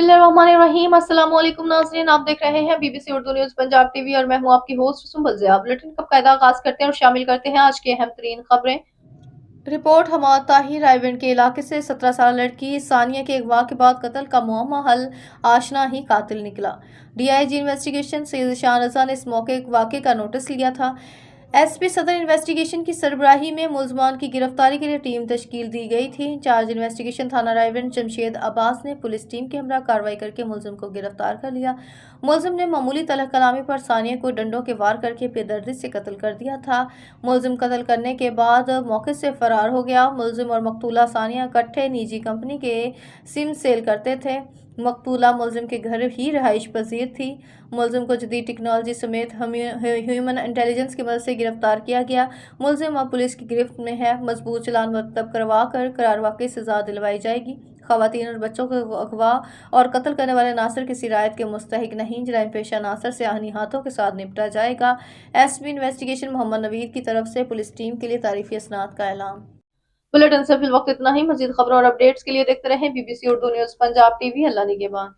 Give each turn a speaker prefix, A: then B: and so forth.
A: बिस्मिल्लाहिर्रहमानिर्रहीम। अस्सलाम वालेकुम नाज़रीन, आप देख रहे हैं BBC Urdu news Punjab TV और मैं हूं आपकी होस्ट सुंबल ज़िया। बुलेटिन का कायदा आगाज करते हैं और शामिल करते हैं आज की अहम तरीन खबरें। रिपोर्ट हमाद ताहिर रायगढ़ के इलाके से 17 साल लड़की सानिया के अगवा के बाद कत्ल का मुअम्मा हल, आशना ही कातिल निकला। डीआईजी इन्वेस्टिगेशन सैयद शाह रज़ा ने इस मौके वाक़े का नोटिस लिया था। एसपी सदर इन्वेस्टिगेशन की सरबराही में मुलजमान की गिरफ्तारी के लिए टीम तश्कील दी गई थी। इंचार्ज इन्वेस्टिगेशन थाना रायगढ़ जमशेद अब्बास ने पुलिस टीम के हमरा कार्रवाई करके मुलजिम को गिरफ्तार कर लिया। मुलजिम ने मामूली तलह कलामी पर सानिया को डंडों के वार करके बेदर्दी से कत्ल कर दिया था। मुलजिम कत्ल करने के बाद मौके से फरार हो गया। मुलजिम और मकतूला सानिया इकट्ठे निजी कंपनी के सिम सेल करते थे। मकतूला मुलजिम के घर ही रहाइश पजीर थी। मुलजिम को जदीद टेक्नोलॉजी समेत ह्यूमन इंटेलिजेंस की मदद से गिरफ्तार किया गया। मुलजिम अब पुलिस की गिरफ्त में है। मजबूत चालान मुरतब करवा कर करार वाकई सजा दिलवाई जाएगी। खवातीन और बच्चों को अगवा और कत्ल करने वाले नासर किसी रायत के मुस्तहिक नहीं। जराइम पेशा नासर से आहनी हाथों के साथ निपटा जाएगा। एसपी इन्वेस्टिगेशन मोहम्मद नवीद की तरफ से पुलिस टीम के लिए तारीफी असनाद का ऐलान। बुलेटिन से फिल वक्त इतना ही। मजीद खबरों और अपडेट्स के लिए देखते रहें BBC Urdu news Punjab TV. अल्लाह निगहबान।